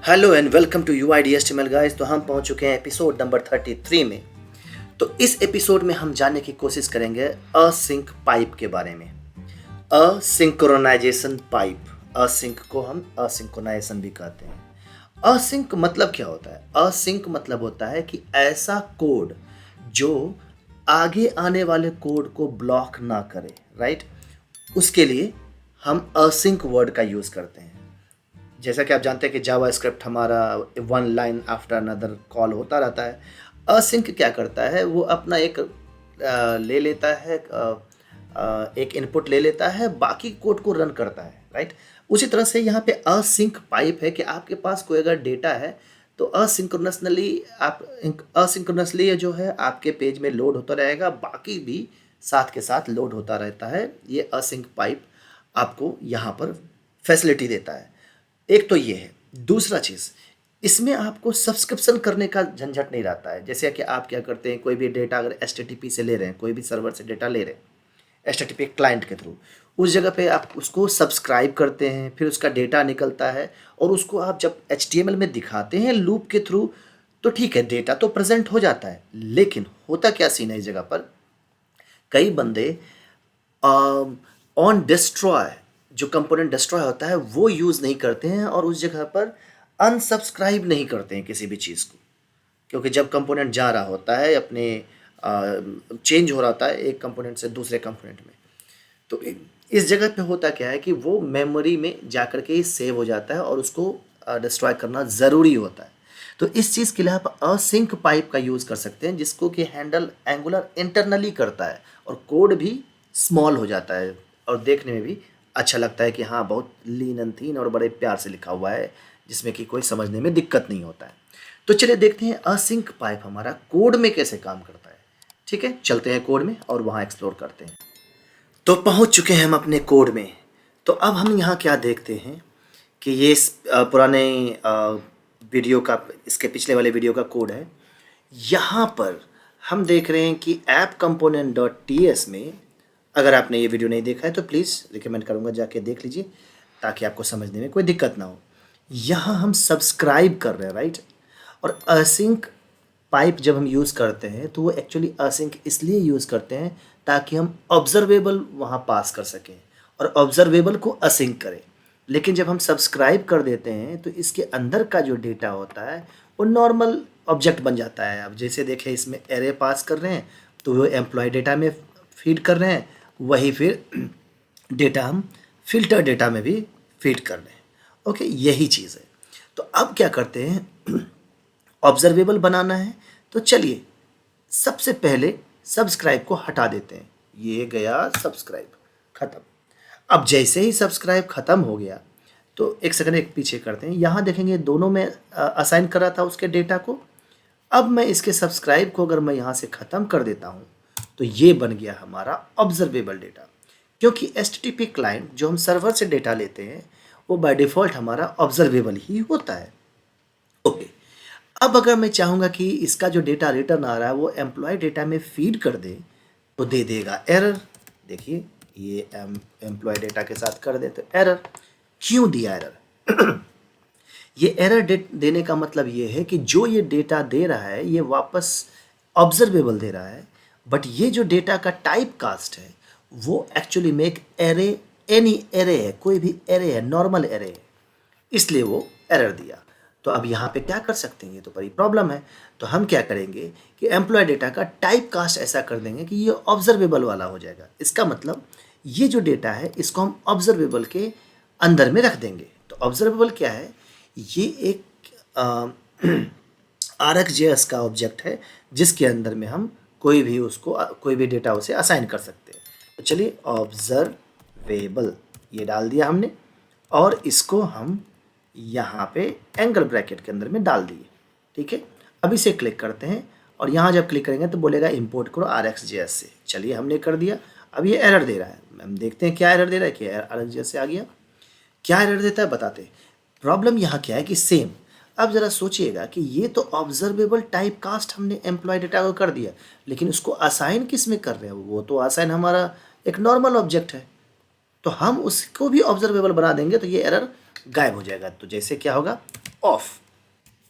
Hello and welcome to UIDHTML guys. तो हम पहुंच चुके हैं एपिसोड नंबर 33 में। तो इस एपिसोड में हम जानने की कोशिश करेंगे असिंक पाइप के बारे में। असिंक्रोनाइजेशन पाइप, असिंक को हम असिंक्रोनाइजेशन भी कहते हैं। असिंक मतलब क्या होता है? असिंक मतलब होता है कि ऐसा कोड जो आगे आने वाले कोड को ब्लॉक ना करे, राइट? उसके लिए हम असिंक वर्ड का यूज़ करते हैं। जैसा कि आप जानते हैं कि जावा स्क्रिप्ट हमारा one line after another call होता रहता है। असिंक क्या करता है, वो अपना एक ले लेता है, एक इनपुट ले लेता है, बाकी कोड को रन करता है, राइट? उसी तरह से यहाँ पे असिंक पाइप है कि आपके पास कोई अगर डेटा है तो असिंक्रोनसली जो है आपके पेज में लोड होता रहेगा, बाकी भी साथ के साथ लोड होता रहता है। ये असिंक पाइप आपको यहाँ पर फैसिलिटी देता है। एक तो ये है। दूसरा चीज़, इसमें आपको सब्सक्रिप्शन करने का झंझट नहीं रहता है। जैसे कि आप क्या करते हैं, कोई भी डेटा अगर HTTP से ले रहे हैं, कोई भी सर्वर से डेटा ले रहे हैं HTTP क्लाइंट के थ्रू, उस जगह पे आप उसको सब्सक्राइब करते हैं, फिर उसका डेटा निकलता है और उसको आप जब HTML में दिखाते हैं लूप के थ्रू, तो ठीक है, डेटा तो प्रेजेंट हो जाता है। लेकिन होता क्या सीन है इस जगह पर, कई बंदे ऑन डिस्ट्रॉय, जो कंपोनेंट डिस्ट्रॉय होता है वो यूज़ नहीं करते हैं और उस जगह पर अनसब्सक्राइब नहीं करते हैं किसी भी चीज़ को। क्योंकि जब कंपोनेंट जा रहा होता है अपने चेंज हो रहा होता है एक कंपोनेंट से दूसरे कंपोनेंट में, तो इस जगह पे होता क्या है कि वो मेमोरी में जाकर के ही सेव हो जाता है और उसको डिस्ट्रॉय करना ज़रूरी होता है। तो इस चीज़ के लिए आप असिंक पाइप का यूज़ कर सकते हैं, जिसको कि हैंडल एंगुलर इंटरनली करता है और कोड भी स्मॉल हो जाता है और देखने में भी अच्छा लगता है कि हाँ, बहुत लीन एंड थीन और बड़े प्यार से लिखा हुआ है, जिसमें कि कोई समझने में दिक्कत नहीं होता है। तो चलिए देखते हैं असिंक पाइप हमारा कोड में कैसे काम करता है। ठीक है, चलते हैं कोड में और वहाँ एक्सप्लोर करते हैं। तो पहुँच चुके हैं हम अपने कोड में। तो अब हम यहाँ क्या देखते हैं कि ये पुराने वीडियो का, इसके पिछले वाले वीडियो का कोड है। यहाँ पर हम देख रहे हैं कि ऐप कंपोनेंट डॉट ts में, अगर आपने ये वीडियो नहीं देखा है तो प्लीज़ रिकमेंड करूँगा जाके देख लीजिए, ताकि आपको समझने में कोई दिक्कत ना हो। यहाँ हम सब्सक्राइब कर रहे हैं, राइट? और असिंक पाइप जब हम यूज़ करते हैं तो वो एक्चुअली असिंक इसलिए यूज़ करते हैं ताकि हम ऑब्जर्वेबल वहाँ पास कर सकें और ऑब्जर्वेबल को असिंक करें। लेकिन जब हम सब्सक्राइब कर देते हैं तो इसके अंदर का जो डेटा होता है वो नॉर्मल ऑब्जेक्ट बन जाता है। अब जैसे देखें, इसमें एरे पास कर रहे हैं तो वो एम्प्लॉय डेटा में फीड कर रहे हैं, वही फिर डेटा हम फिल्टर डेटा में भी फीड कर रहे हैं। ओके, यही चीज़ है। तो अब क्या करते हैं, ऑब्जर्वेबल बनाना है तो चलिए सबसे पहले सब्सक्राइब को हटा देते हैं। ये गया सब्सक्राइब, ख़त्म। अब जैसे ही सब्सक्राइब ख़त्म हो गया तो एक सेकंड एक पीछे करते हैं। यहाँ देखेंगे दोनों में असाइन करा था उसके डेटा को। अब मैं इसके सब्सक्राइब को अगर मैं यहाँ से ख़त्म कर देता हूँ तो ये बन गया हमारा ऑब्जर्वेबल डेटा। क्योंकि HTTP क्लाइंट जो हम सर्वर से डेटा लेते हैं वो बाय डिफ़ॉल्ट हमारा ऑब्जर्वेबल ही होता है। ओके, अब अगर मैं चाहूँगा कि इसका जो डेटा रिटर्न आ रहा है वो एम्प्लॉय डेटा में फीड कर दे तो दे देगा एरर। देखिए, ये एम्प्लॉय डेटा के साथ कर दे तो एरर। क्यों दिया एरर? ये एरर देने का मतलब ये है कि जो ये डेटा दे रहा है ये वापस ऑब्जर्वेबल दे रहा है, बट ये जो डेटा का टाइप कास्ट है वो एक्चुअली में एक एरे, एनी एरे है, कोई भी एरे है, नॉर्मल एरे है, इसलिए वो एरर दिया। तो अब यहाँ पे क्या कर सकते हैं, ये तो बड़ी प्रॉब्लम है। तो हम क्या करेंगे कि एम्प्लॉय डेटा का टाइप कास्ट ऐसा कर देंगे कि ये ऑब्जर्वेबल वाला हो जाएगा। इसका मतलब ये जो डेटा है इसको हम ऑब्जर्वेबल के अंदर में रख देंगे। तो ऑब्जर्वेबल क्या है, ये एक RxJS का ऑब्जेक्ट है जिसके अंदर में हम कोई भी डेटा उसे असाइन कर सकते हैं। तो चलिए ऑब्जर्वेबल ये डाल दिया हमने और इसको हम यहाँ पे एंगल ब्रैकेट के अंदर में डाल दिए। ठीक है, अब इसे क्लिक करते हैं और यहाँ जब क्लिक करेंगे तो बोलेगा इंपोर्ट करो RxJS से। चलिए हमने कर दिया। अब ये एरर दे रहा है, हम देखते हैं क्या एरर दे रहा है। कि RxJS से आ गया, क्या एरर देता है बताते हैं। प्रॉब्लम यहाँ क्या है कि सेम, अब ज़रा सोचिएगा कि ये तो ऑब्जर्वेबल टाइप कास्ट हमने एम्प्लॉय डेटा को कर दिया, लेकिन उसको असाइन किस में कर रहे हैं? वो तो असाइन हमारा एक नॉर्मल ऑब्जेक्ट है, तो हम उसको भी ऑब्जर्वेबल बना देंगे तो ये एरर गायब हो जाएगा। तो जैसे क्या होगा, ऑफ।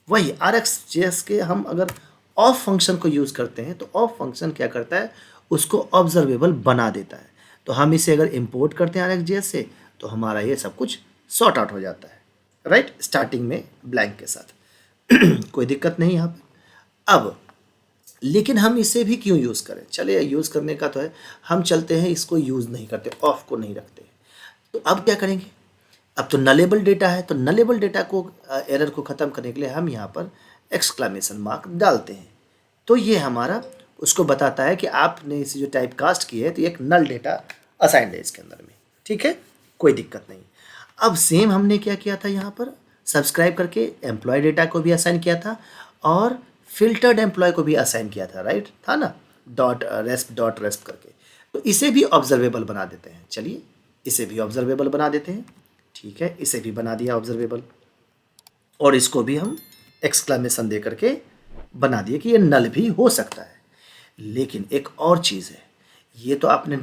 वही RxJS के हम अगर ऑफ फंक्शन को यूज़ करते हैं तो ऑफ फंक्शन क्या करता है, उसको ऑब्जर्वेबल बना देता है। तो हम इसे अगर इंपोर्ट करते हैं RxJS से तो हमारा ये सब कुछ सॉर्ट आउट हो जाता है, राइट, स्टार्टिंग में ब्लैंक के साथ। कोई दिक्कत नहीं यहाँ पे। अब लेकिन हम इसे भी क्यों यूज़ करें, चलिए यूज़ करने का तो है, हम चलते हैं इसको यूज़ नहीं करते, ऑफ को नहीं रखते। तो अब क्या करेंगे, अब तो नलेबल डेटा है, तो नलेबल डेटा को एरर को ख़त्म करने के लिए हम यहाँ पर एक्सक्लेमेशन मार्क डालते हैं। तो ये हमारा उसको बताता है कि आपने इसे जो टाइप कास्ट की है तो एक नल डेटा असाइंड है इसके अंदर में, ठीक है, कोई दिक्कत नहीं। अब सेम हमने क्या किया था, यहाँ पर सब्सक्राइब करके एम्प्लॉय डेटा को भी असाइन किया था और फिल्टर्ड एम्प्लॉय को भी असाइन किया था, राइट था ना, डॉट रेस्प करके। तो इसे भी ऑब्जर्वेबल बना देते हैं, चलिए इसे भी ऑब्जर्वेबल बना देते हैं, ठीक है, इसे भी बना दिया ऑब्जर्वेबल और इसको भी हम एक्सक्लेमेशन दे करके बना दिए कि ये नल भी हो सकता है। लेकिन एक और चीज़ है, ये तो आपने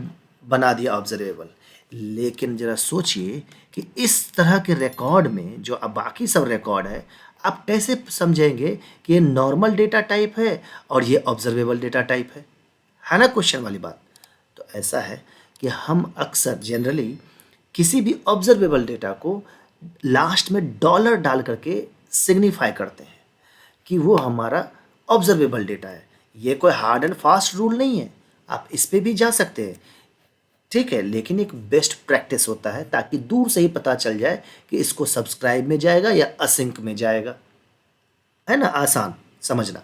बना दिया ऑब्जर्वेबल, लेकिन ज़रा सोचिए कि इस तरह के रिकॉर्ड में जो अब बाकी सब रिकॉर्ड है, आप कैसे समझेंगे कि ये नॉर्मल डेटा टाइप है और ये ऑब्जर्वेबल डेटा टाइप है ना, क्वेश्चन वाली बात। तो ऐसा है कि हम अक्सर जनरली किसी भी ऑब्जर्वेबल डेटा को लास्ट में डॉलर डाल करके सिग्निफाई करते हैं कि वो हमारा ऑब्जर्वेबल डेटा है। ये कोई हार्ड एंड फास्ट रूल नहीं है, आप इस पे भी जा सकते हैं, ठीक है, लेकिन एक बेस्ट प्रैक्टिस होता है ताकि दूर से ही पता चल जाए कि इसको सब्सक्राइब में जाएगा या असिंक में जाएगा, है ना, आसान समझना।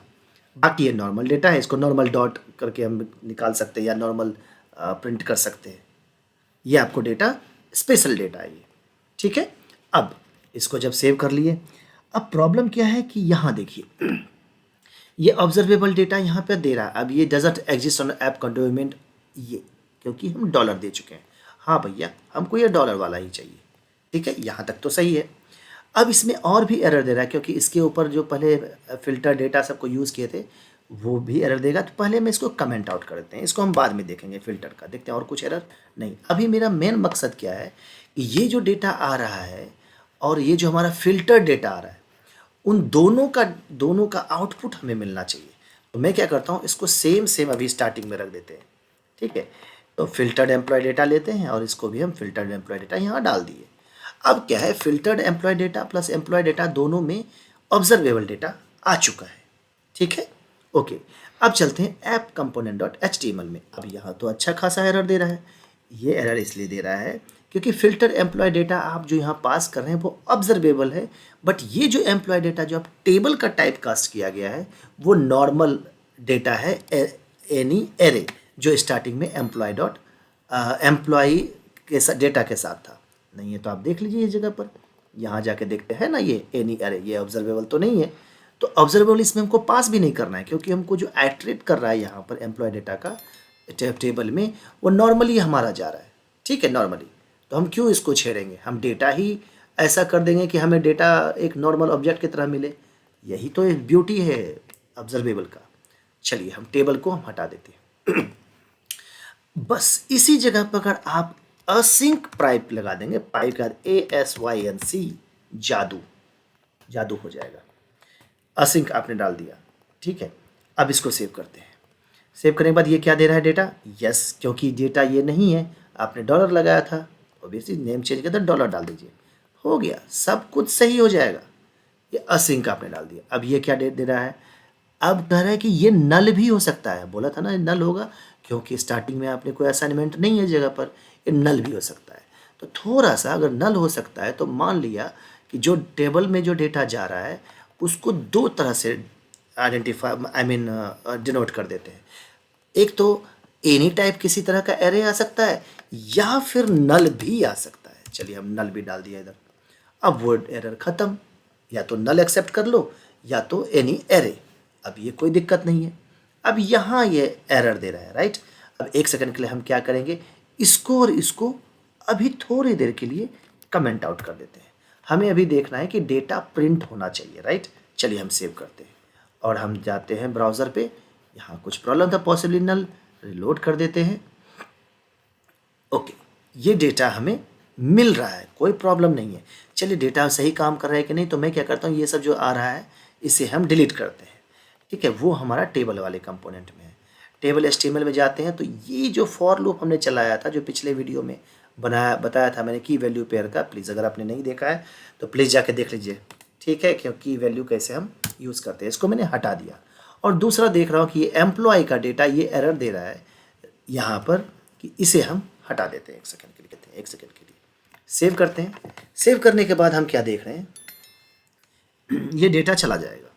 बाकी ये नॉर्मल डेटा है, इसको नॉर्मल डॉट करके हम निकाल सकते हैं या नॉर्मल प्रिंट कर सकते हैं। ये आपको डेटा स्पेशल डेटा है ये, ठीक है। अब इसको जब सेव कर लिए, अब प्रॉब्लम क्या है कि यहाँ देखिए ये ऑब्जर्वेबल डेटा यहाँ पे दे रहा है, अब ये डजंट एग्जिस्ट ऑन ऐप कंडोमेंट, ये क्योंकि हम डॉलर दे चुके हैं। हाँ भैया, हमको ये डॉलर वाला ही चाहिए, ठीक है, यहाँ तक तो सही है। अब इसमें और भी एरर दे रहा है क्योंकि इसके ऊपर जो पहले फिल्टर डेटा सबको यूज़ किए थे वो भी एरर देगा। तो पहले हम इसको कमेंट आउट कर देते हैं, इसको हम बाद में देखेंगे, फिल्टर का देखते हैं और कुछ एरर नहीं। अभी मेरा मेन मकसद क्या है कि ये जो डेटा आ रहा है और ये जो हमारा फिल्टर डेटा आ रहा है, उन दोनों का आउटपुट हमें मिलना चाहिए। तो मैं क्या करता हूँ, इसको सेम अभी स्टार्टिंग में रख देते हैं, ठीक है। तो फिल्टर्ड एम्प्लॉय डेटा लेते हैं और इसको भी हम फिल्टर्ड एम्प्लॉय डेटा यहाँ डाल दिए। अब क्या है, filtered employ data plus employ data दोनों में ऑब्जर्वेबल डेटा आ चुका है, ठीक है, ओके। अब चलते हैं ऐप कंपोनेंट डॉट HTML में। अब यहाँ तो अच्छा खासा एरर दे रहा है। ये एरर इसलिए दे रहा है क्योंकि फिल्टर एम्प्लॉय डेटा आप जो यहाँ पास कर रहे हैं वो ऑब्जर्वेबल है, बट ये जो एम्प्लॉय डेटा जो आप टेबल का टाइप कास्ट किया गया है वो नॉर्मल डेटा है, एनी एरे, जो स्टार्टिंग में एम्प्लॉय के डेटा के साथ था। नहीं है तो आप देख लीजिए इस जगह पर, यहाँ जाके देखते हैं ना, ये एनी एरे, ये ऑब्जर्वेबल तो नहीं है। तो ऑब्जर्वेबल इसमें हमको पास भी नहीं करना है क्योंकि हमको जो आइटरेट कर रहा है यहाँ पर एम्प्लॉय डेटा का टेबल में वो नॉर्मली हमारा जा रहा है, ठीक है, नॉर्मली। तो हम क्यों इसको छेड़ेंगे, हम डेटा ही ऐसा कर देंगे कि हमें डेटा एक नॉर्मल ऑब्जेक्ट की तरह मिले। यही तो एक ब्यूटी है ऑब्जर्वेबल का। चलिए हम टेबल को हम हटा देते हैं। बस इसी जगह पर अगर आप असिंक पाइप लगा देंगे, पाइप का ASYNC, जादू हो जाएगा। असिंक आपने डाल दिया, ठीक है। अब इसको सेव करते हैं। सेव करने के बाद ये क्या दे रहा है डेटा, यस, क्योंकि डेटा ये नहीं है, आपने डॉलर लगाया था, ऑब्वियसली नेम चेंज किया था, डॉलर डाल दीजिए, हो गया, सब कुछ सही हो जाएगा। ये असिंक आपने डाल दिया। अब ये क्या दे रहा है, अब कह रहा है कि ये नल भी हो सकता है, बोला था ना नल होगा क्योंकि स्टार्टिंग में आपने कोई असाइनमेंट नहीं है जगह पर, ये नल भी हो सकता है। तो थोड़ा सा अगर नल हो सकता है तो मान लिया कि जो टेबल में जो डेटा जा रहा है उसको दो तरह से डिनोट कर देते हैं। एक तो एनी टाइप किसी तरह का एरे आ सकता है या फिर नल भी आ सकता है। चलिए हम नल भी डाल दिया इधर। अब वो एरर ख़त्म, या तो नल एक्सेप्ट कर लो या तो एनी एरे, अब ये कोई दिक्कत नहीं है। अब यहाँ ये एरर दे रहा है, राइट। अब एक सेकंड के लिए हम क्या करेंगे, इसको और इसको अभी थोड़ी देर के लिए कमेंट आउट कर देते हैं। हमें अभी देखना है कि डेटा प्रिंट होना चाहिए, राइट। चलिए हम सेव करते हैं और हम जाते हैं ब्राउज़र पे। यहाँ कुछ प्रॉब्लम था, पॉसिबली नल, रिलोड कर देते हैं। ओके, ये डेटा हमें मिल रहा है, कोई प्रॉब्लम नहीं है। चलिए डेटा सही काम कर रहा है कि नहीं, तो मैं क्या करता हूँ, ये सब जो आ रहा है इसे हम डिलीट करते हैं। ठीक है, वो हमारा टेबल वाले कंपोनेंट में है। टेबल HTML में जाते हैं तो ये जो फॉर लूप हमने चलाया था, जो पिछले वीडियो में बताया था मैंने की वैल्यू पेयर का, प्लीज़ अगर आपने नहीं देखा है तो प्लीज़ जाके देख लीजिए। ठीक है, क्योंकि वैल्यू कैसे हम यूज़ करते हैं, इसको मैंने हटा दिया। और दूसरा देख रहा हूँ कि ये एम्प्लॉय का डेटा ये एरर दे रहा है यहाँ पर, कि इसे हम हटा देते हैं। 1 सेकंड के लिए कहते हैं, 1 सेकंड के लिए सेव करते हैं। सेव करने के बाद हम क्या देख रहे हैं, ये डेटा चला जाएगा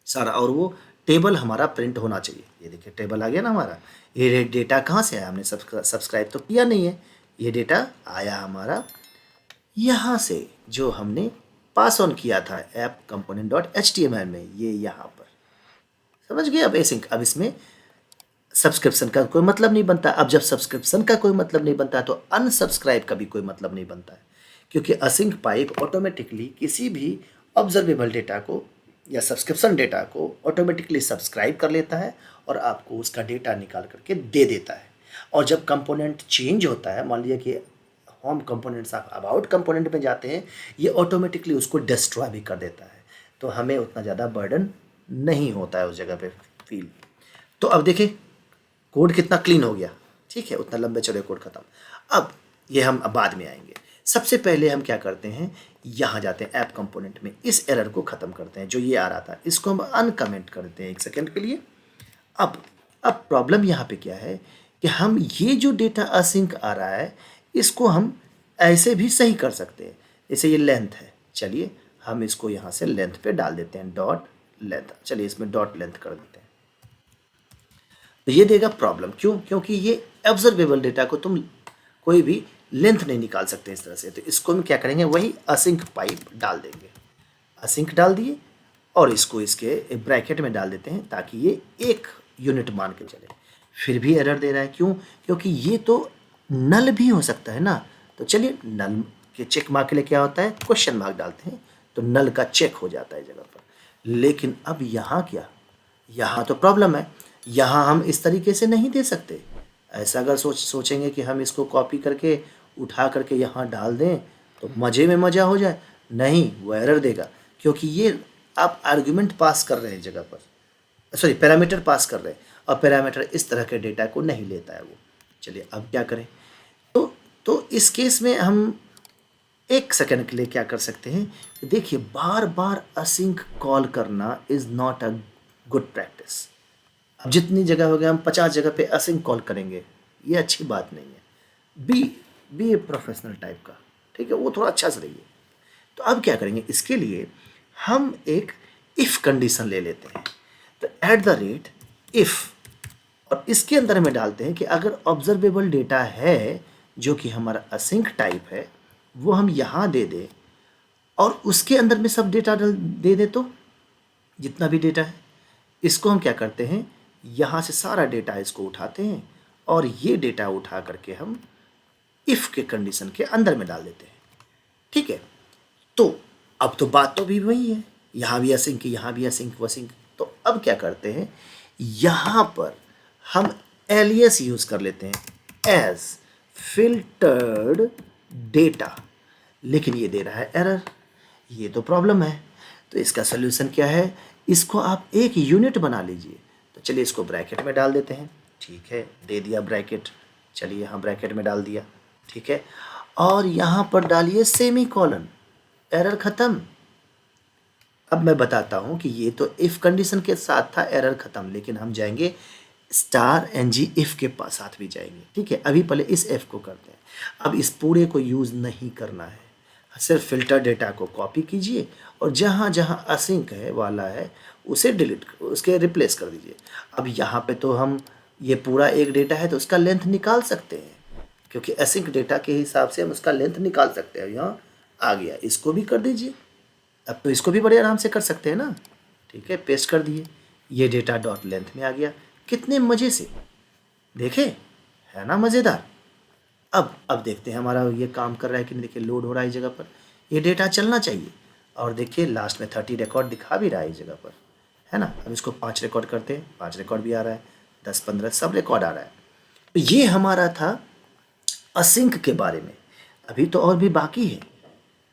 सारा, और वो टेबल हमारा प्रिंट होना चाहिए। ये देखिए टेबल आ गया ना हमारा। ये डेटा कहाँ से आया, हमने सब्सक्राइब तो किया नहीं है, ये डेटा आया हमारा यहाँ से, जो हमने पास ऑन किया था ऐप कंपोनेंट डॉट HTML में, ये यहाँ पर समझ गए। अब एसिंक, अब इसमें सब्सक्रिप्शन का कोई मतलब नहीं बनता। अब जब सब्सक्रिप्शन का कोई मतलब नहीं बनता तो अनसब्सक्राइब का भी कोई मतलब नहीं बनता है, क्योंकि असिंक पाइप ऑटोमेटिकली किसी भी ऑब्जर्वेबल डेटा को या सब्सक्रिप्शन डेटा को ऑटोमेटिकली सब्सक्राइब कर लेता है और आपको उसका डेटा निकाल करके दे देता है। और जब कंपोनेंट चेंज होता है, मान लीजिए कि होम कंपोनेंट्स आप अबाउट कंपोनेंट में जाते हैं, ये ऑटोमेटिकली उसको डिस्ट्रॉय भी कर देता है, तो हमें उतना ज़्यादा बर्डन नहीं होता है उस जगह पे फील। तो अब देखें कोड कितना क्लीन हो गया। ठीक है, उतना लंबे चौड़े कोड खत्म। अब ये हम अब बाद में आएंगे। सबसे पहले हम क्या करते हैं, यहाँ जाते हैं ऐप कंपोनेंट में, इस एरर को ख़त्म करते हैं जो ये आ रहा था, इसको हम अनकमेंट करते हैं 1 सेकेंड के लिए। अब प्रॉब्लम यहाँ पे क्या है कि हम ये जो डेटा असिंक आ रहा है इसको हम ऐसे भी सही कर सकते हैं। जैसे ये लेंथ है, चलिए हम इसको यहाँ से लेंथ पे डाल देते हैं, डॉट लेंथ। चलिए इसमें डॉट लेंथ कर देते हैं, तो ये देगा प्रॉब्लम। क्यों? क्योंकि ये ऑब्जर्वेबल डेटा को तुम कोई भी लेंथ नहीं निकाल सकते इस तरह से। तो इसको हम क्या करेंगे, वही असिंक पाइप डाल देंगे। असिंक डाल दिए और इसको इसके ब्रैकेट में डाल देते हैं ताकि ये 1 यूनिट मान के चले। फिर भी एरर दे रहा है, क्यों? क्योंकि ये तो नल भी हो सकता है ना। तो चलिए नल के चेक मार्क के लिए क्या होता है, क्वेश्चन मार्क डालते हैं तो नल का चेक हो जाता है जगह पर। लेकिन अब यहाँ क्या, यहाँ तो प्रॉब्लम है, यहाँ हम इस तरीके से नहीं दे सकते। ऐसा अगर सोचेंगे कि हम इसको कॉपी करके उठा करके यहाँ डाल दें तो मज़े में मज़ा हो जाए, नहीं, वो एरर देगा। क्योंकि ये आप आर्गुमेंट पास कर रहे हैं जगह पर, सॉरी पैरामीटर पास कर रहे हैं, और पैरामीटर इस तरह के डेटा को नहीं लेता है वो। चलिए अब क्या करें, तो इस केस में हम 1 सेकंड के लिए क्या कर सकते हैं, देखिए बार बार असिंक कॉल करना is not a good practice. अब जितनी जगह हो गया हम 50 जगह पे असिंक कॉल करेंगे, ये अच्छी बात नहीं है। बी ए प्रोफेशनल टाइप का, ठीक है, वो थोड़ा अच्छा से रहिए। तो अब क्या करेंगे, इसके लिए हम एक इफ़ कंडीशन ले लेते हैं। तो @ इफ़, और इसके अंदर में डालते हैं कि अगर ऑब्जर्वेबल डेटा है जो कि हमारा असिंक टाइप है, वो हम यहाँ दे दें और उसके अंदर में सब डेटा दे दे, तो जितना भी डेटा है इसको हम क्या करते हैं, यहाँ से सारा डेटा इसको उठाते हैं और ये डेटा उठा करके हम इफ़ के कंडीशन के अंदर में डाल देते हैं। ठीक है, तो अब तो बात तो भी वही है, यहाँ भी असिंक, यहाँ भी असिंक वसिंक। तो अब क्या करते हैं, यहाँ पर हम एलियस यूज़ कर लेते हैं, एज फिल्टर्ड डेटा, लेकिन ये दे रहा है एरर, ये तो प्रॉब्लम है। तो इसका सोल्यूशन क्या है, इसको आप 1 यूनिट बना लीजिए। तो चलिए इसको ब्रैकेट में डाल देते हैं। ठीक है, दे दिया ब्रैकेट, चलिए यहाँ ब्रैकेट में डाल दिया। ठीक है, और यहाँ पर डालिए सेमी कॉलन, एरर ख़त्म। अब मैं बताता हूँ कि ये तो इफ़ कंडीशन के साथ था, एरर ख़त्म, लेकिन हम जाएंगे *ng इफ़ के साथ भी जाएंगे। ठीक है, अभी पहले इस एफ को करते हैं। अब इस पूरे को यूज़ नहीं करना है, सिर्फ फिल्टर डेटा को कॉपी कीजिए और जहाँ जहाँ असिंक है वाला है उसे डिलीट, उसके रिप्लेस कर दीजिए। अब यहाँ पे तो हम ये पूरा एक डेटा है तो उसका लेंथ निकाल सकते हैं, क्योंकि असिंक डेटा के हिसाब से हम उसका लेंथ निकाल सकते हैं। यहाँ आ गया, इसको भी कर दीजिए। अब तो इसको भी बड़े आराम से कर सकते हैं ना। ठीक है, पेस्ट कर दिए, ये डेटा डॉट लेंथ में आ गया। कितने मज़े से, देखे, है ना मज़ेदार। अब देखते हैं हमारा ये काम कर रहा है कि नहीं। देखिए लोड हो रहा है इस जगह पर, ये डेटा चलना चाहिए, और देखिए लास्ट में 30 रिकॉर्ड दिखा भी रहा है इस जगह पर, है ना। अब इसको 5 रिकॉर्ड करते हैं, 5 रिकॉर्ड भी आ रहा है, 10 15 सब रिकॉर्ड आ रहा है। तो ये हमारा था असिंक के बारे में। अभी तो और भी बाकी है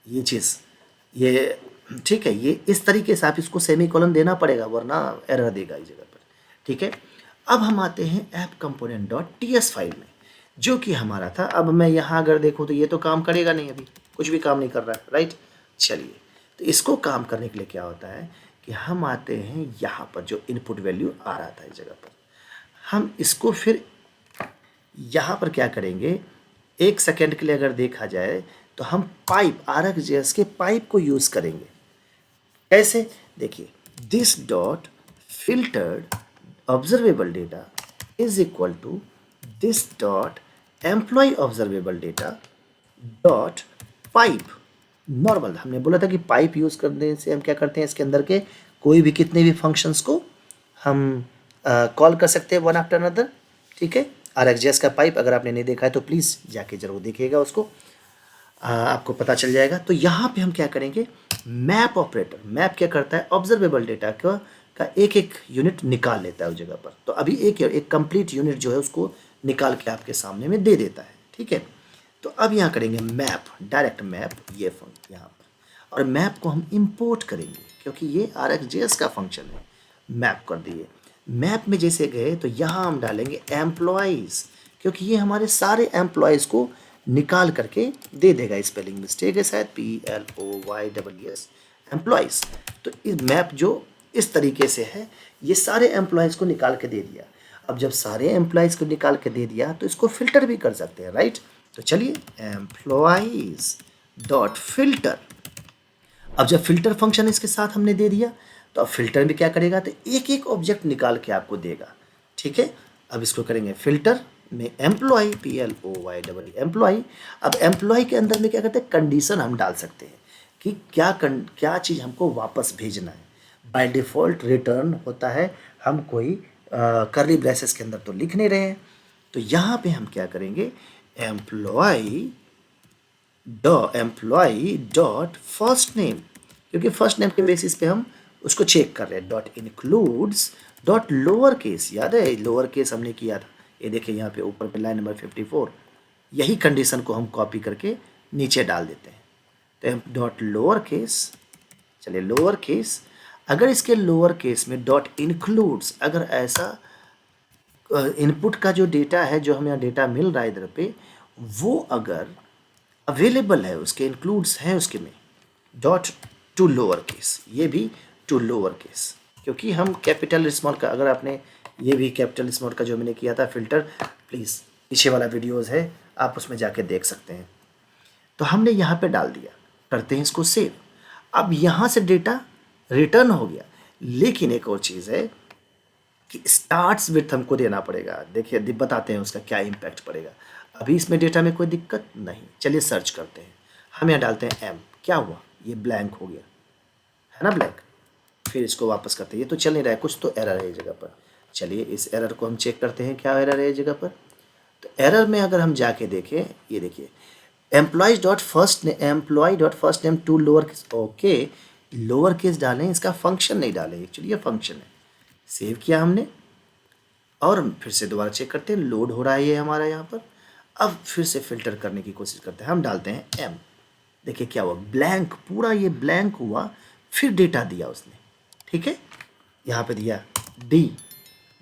ये चीज़। ये ठीक है, ये इस तरीके से आप इसको सेमी कॉलन देना पड़ेगा वरना एरर देगा इस जगह पर। ठीक है, अब हम आते हैं app component dot T S file में, जो कि हमारा था। अब मैं यहाँ अगर देखूँ तो ये तो काम करेगा नहीं, अभी कुछ भी काम नहीं कर रहा है, राइट। चलिए, तो इसको काम करने के लिए क्या होता है कि हम आते हैं यहाँ पर, जो इनपुट वैल्यू आ रहा था इस जगह पर, हम इसको फिर यहाँ पर क्या करेंगे, 1 सेकेंड के लिए अगर देखा जाए तो हम पाइप RxJS के पाइप को यूज़ करेंगे। कैसे, देखिए, this dot filtered observable data is equal to this dot employ observable data dot pipe normal. हमने बोला था कि पाइप यूज़ करने से हम क्या करते हैं, इसके अंदर के कोई भी कितने भी फंक्शंस को हम कॉल कर सकते हैं वन आफ्टर अनदर। ठीक है, RxJS का पाइप अगर आपने नहीं देखा है तो प्लीज़ जाके ज़रूर देखिएगा उसको, आपको पता चल जाएगा। तो यहाँ पे हम क्या करेंगे, मैप ऑपरेटर, मैप क्या करता है, ऑब्जर्वेबल डेटा का एक एक यूनिट निकाल लेता है उस जगह पर। तो अभी एक कंप्लीट यूनिट जो है उसको निकाल के आपके सामने में दे देता है। ठीक है, तो अब यहाँ करेंगे मैप, डायरेक्ट मैप, ये यहाँ पर, और मैप को हम इंपोर्ट करेंगे क्योंकि ये RxJS का फंक्शन है। मैप कर दिए, मैप में जैसे गए तो यहाँ हम डालेंगे एम्प्लॉयज़, क्योंकि ये हमारे सारे एम्प्लॉयज़ को निकाल करके दे देगा। स्पेलिंग मिस्टेक है शायद, PLOYES, एम्प्लॉयज़। तो इस मैप जो इस तरीके से है, ये सारे एम्प्लॉयज़ को निकाल के दे दिया। अब जब सारे एम्प्लॉयज़ को निकाल के दे दिया तो इसको फिल्टर भी कर सकते हैं, राइट। तो चलिए, एम्प्लॉयज़ डॉट फिल्टर, अब जब फिल्टर फंक्शन इसके साथ हमने दे दिया तो अब फिल्टर भी क्या करेगा, तो एक एक ऑब्जेक्ट निकाल के आपको देगा। ठीक है, अब इसको करेंगे फिल्टर में एम्प्लॉय, PLOY एम्प्लॉय। अब एम्प्लॉय के अंदर में क्या करते हैं, कंडीशन हम डाल सकते हैं कि क्या चीज़ हमको वापस भेजना है। बाय डिफ़ॉल्ट रिटर्न होता है, हम कोई कर्ली ब्रेसेस के अंदर तो लिख नहीं रहे हैं। तो यहाँ पे हम क्या करेंगे, एम्प्लॉय डॉट फर्स्ट नेम, क्योंकि फर्स्ट नेम के बेसिस पे हम उसको चेक कर रहे हैं, dot includes dot lower case, याद है लोअर केस हमने किया था, ये देखिए यहाँ पे ऊपर पे लाइन नंबर 54, यही कंडीशन को हम कॉपी करके नीचे डाल देते हैं। तो डॉट लोअर केस, चलिए लोअर केस, अगर इसके लोअर केस में डॉट इंक्लूड्स, अगर ऐसा इनपुट का जो डेटा है, जो हमें यहाँ डेटा मिल रहा है इधर पे, वो अगर अवेलेबल है, उसके इंक्लूड्स हैं उसके में, डॉट टू लोअर केस, ये भी टू लोअर केस, क्योंकि हम कैपिटल स्मॉल का, अगर आपने ये भी कैपिटल स्मॉल का जो मैंने किया था फिल्टर, प्लीज़ पीछे वाला वीडियोज़ है, आप उसमें जाके देख सकते हैं। तो हमने यहाँ पे डाल दिया, करते हैं इसको सेव। अब यहाँ से डेटा रिटर्न हो गया, लेकिन एक और चीज़ है कि स्टार्ट्स विथ हमको देना पड़ेगा। देखिए बताते हैं उसका क्या इम्पैक्ट पड़ेगा। अभी इसमें डेटा में कोई दिक्कत नहीं, चलिए सर्च करते हैं। हम यहाँ डालते हैं M, क्या हुआ, ये ब्लैंक हो गया है ना, ब्लैंक। फिर इसको वापस करते हैं, ये तो चल नहीं रहा है, कुछ तो एरर है इस जगह पर। चलिए इस एरर को हम चेक करते हैं, क्या एरर है इस जगह पर। तो एरर में अगर हम जाके देखें, ये देखिए, employ dot first name to lower case, okay, lower case डालें, इसका फंक्शन नहीं डालें, एक्चुअली ये फंक्शन है। सेव किया हमने और फिर से दोबारा चेक करते हैं, लोड हो रहा है ये हमारा यहाँ पर। अब फिर से फिल्टर करने की कोशिश करते हैं, हम डालते हैं M, देखिए क्या हुआ, ब्लैंक, पूरा ये ब्लैंक हुआ, फिर डेटा दिया उसने। ठीक है, यहाँ पे दिया D,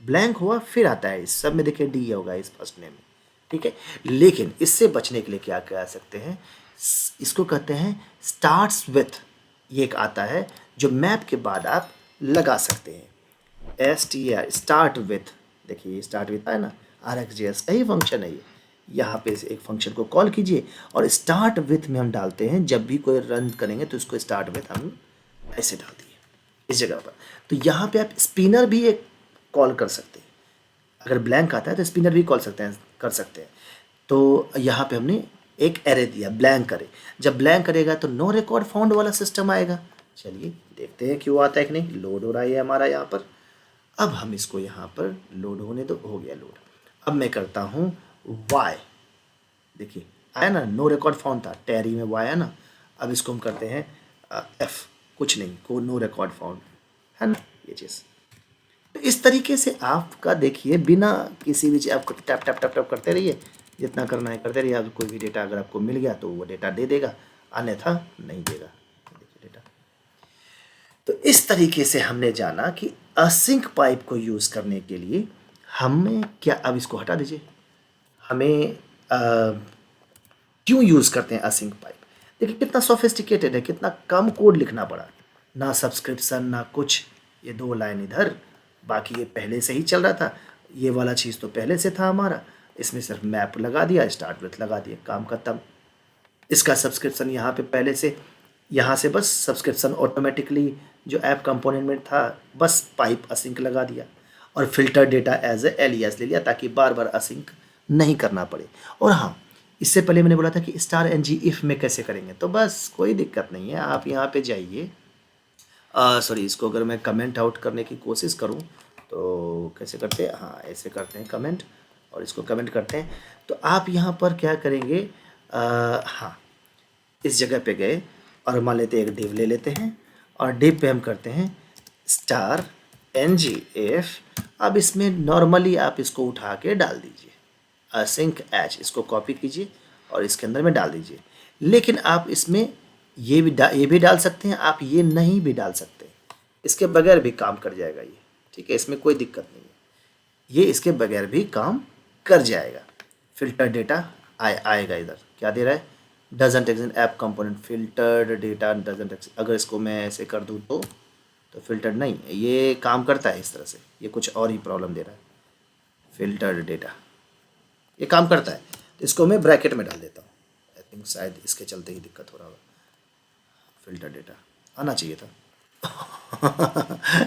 ब्लैंक हुआ, फिर आता है इस सब में देखिए D होगा इस फर्स्ट नेम में। ठीक है, लेकिन इससे बचने के लिए क्या कर सकते हैं, इसको कहते हैं स्टार्ट्स विथ, ये एक आता है जो मैप के बाद आप लगा सकते हैं, STR स्टार्ट विथ, देखिए ये स्टार्ट विथ है ना, RxJS का ही फंक्शन है ये। यहाँ पे एक फंक्शन को कॉल कीजिए और स्टार्ट विथ में हम डालते हैं, जब भी कोई रन करेंगे तो इसको स्टार्ट विथ हम ऐसे डाल दिए इस जगह पर। तो यहाँ पे आप स्पिनर भी एक कॉल कर सकते हैं, अगर ब्लैंक आता है तो स्पिनर भी कॉल कर सकते हैं। तो यहाँ पे हमने एक एरे दिया, ब्लैंक एरे। जब ब्लैंक करेगा तो नो रिकॉर्ड फाउंड वाला सिस्टम आएगा। चलिए देखते हैं क्यों आता है कि नहीं, लोड हो रहा है हमारा यहाँ पर। अब हम इसको यहाँ पर लोड होने दो, हो गया लोड। अब मैं करता हूँ Y, देखिए आया ना, नो रिकॉर्ड फाउंड था, टैरी में Y है ना। अब इसको हम करते हैं F, कुछ नहीं, को नो रिकॉर्ड फाउंड है ना ये चीज़। तो इस तरीके से आपका देखिए, बिना किसी भी चीज़ आपको टैप टैप टैप टैप करते रहिए, जितना करना है करते रहिए। कोई भी डेटा अगर आपको मिल गया तो वो डेटा दे देगा, अन्यथा नहीं देगा। देखिए डेटा। तो इस तरीके से हमने जाना कि असिंक पाइप को यूज़ करने के लिए हमें क्या, अब इसको हटा दीजिए, हमें क्यों यूज़ करते हैं असिंक पाइप। देखिए कितना सोफिस्टिकेटेड है, कितना कम कोड लिखना पड़ा, ना सब्सक्रिप्शन ना कुछ, ये 2 लाइन इधर, बाकी ये पहले से ही चल रहा था, ये वाला चीज़ तो पहले से था हमारा, इसमें सिर्फ मैप लगा दिया, स्टार्ट विथ लगा दिया, काम खत्म। इसका सब्सक्रिप्शन यहाँ पे पहले से, यहाँ से बस सब्सक्रिप्शन ऑटोमेटिकली जो ऐप कंपोनेंट में था, बस पाइप असिंक लगा दिया और filter data as a alias ले लिया ताकि बार बार असिंक नहीं करना पड़े। और हाँ, इससे पहले मैंने बोला था कि स्टार एन जी इफ़ में कैसे करेंगे, तो बस कोई दिक्कत नहीं है, आप यहाँ पे जाइए। सॉरी, इसको अगर मैं कमेंट आउट करने की कोशिश करूँ तो कैसे करते हैं, हाँ ऐसे करते हैं कमेंट, और इसको कमेंट करते हैं। तो आप यहाँ पर क्या करेंगे, हाँ इस जगह पे गए और मान लेते हैं एक डिव ले लेते हैं, और डिव पे हम करते हैं स्टार एन जी एफ। अब इसमें नॉर्मली आप इसको उठा के डाल दीजिए, असिंक एच, इसको कॉपी कीजिए और इसके अंदर में डाल दीजिए। लेकिन आप इसमें ये भी डाल सकते हैं, आप ये नहीं भी डाल सकते, इसके बगैर भी काम कर जाएगा ये, ठीक है, इसमें कोई दिक्कत नहीं है, ये इसके बगैर भी काम कर जाएगा। फिल्टर डेटा आएगा इधर, क्या दे रहा है, doesn't exist app component filtered data doesn't exist. अगर इसको मैं ऐसे कर दूँ तो फिल्टर नहीं, ये काम करता है इस तरह से, ये कुछ और ही प्रॉब्लम दे रहा है। फिल्टर्ड डेटा ये काम करता है, तो इसको मैं ब्रैकेट में डाल देता हूँ, आई थिंक शायद इसके चलते ही दिक्कत हो रहा होगा। फिल्टर डेटा आना चाहिए था।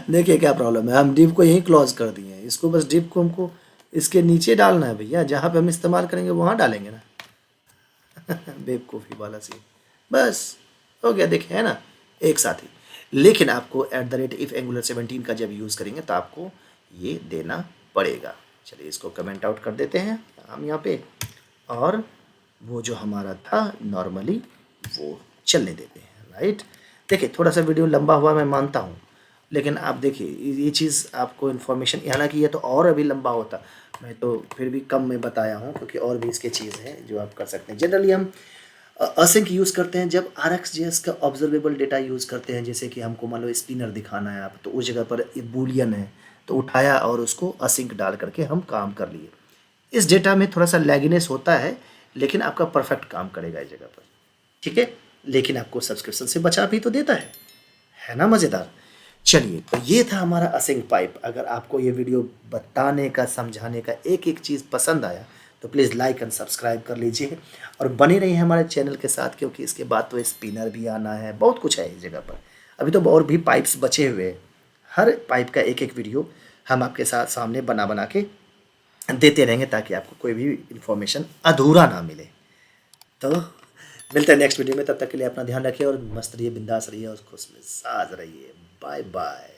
देखिए क्या प्रॉब्लम है, हम डिव को यहीं क्लोज कर दिए हैं, इसको बस डिव को हमको इसके नीचे डालना है भैया, जहाँ पे हम इस्तेमाल करेंगे वहाँ डालेंगे ना। बेवकूफ़ी वाला सी, बस हो गया, देखे है ना एक साथ ही। लेकिन आपको @if एंगुलर 17 का जब यूज़ करेंगे तो आपको ये देना पड़ेगा। चलिए इसको कमेंट आउट कर देते हैं हम यहाँ पे, और वो जो हमारा था नॉर्मली वो चलने देते हैं, राइट। देखिए थोड़ा सा वीडियो लंबा हुआ मैं मानता हूँ, लेकिन आप देखिए ये चीज़ आपको इन्फॉर्मेशन, हालांकि ये तो और अभी लंबा होता, मैं तो फिर भी कम में बताया हूँ क्योंकि और भी इसके चीज़ हैं जो आप कर सकते हैं। जनरली हम असिंक यूज़ करते हैं जब RxJS का ऑब्जर्वेबल डेटा यूज़ करते हैं, जैसे कि हमको मान लो स्पिनर दिखाना है आप, तो उस जगह पर बूलियन है तो उठाया और उसको असिंक डाल करके हम काम कर लिए। इस डेटा में थोड़ा सा लैगिनेस होता है, लेकिन आपका परफेक्ट काम करेगा इस जगह पर, ठीक है, लेकिन आपको सब्सक्रिप्शन से बचा भी तो देता है ना, मज़ेदार। चलिए तो ये था हमारा असिंक पाइप। अगर आपको ये वीडियो बताने का, समझाने का एक एक चीज़ पसंद आया तो प्लीज़ लाइक एंड सब्सक्राइब कर लीजिए और बने रहिए हमारे चैनल के साथ, क्योंकि इसके बाद तो स्पिनर भी आना है, बहुत कुछ है इस जगह पर। अभी तो और भी पाइप्स बचे हुए हैं, हर पाइप का एक एक वीडियो हम आपके साथ सामने बना के देते रहेंगे ताकि आपको कोई भी इन्फॉर्मेशन अधूरा ना मिले। तो मिलते हैं नेक्स्ट वीडियो में, तब तक के लिए अपना ध्यान रखिए और मस्त रहिए, बिंदास रहिए और खुश मिजाज रहिए। Bye bye.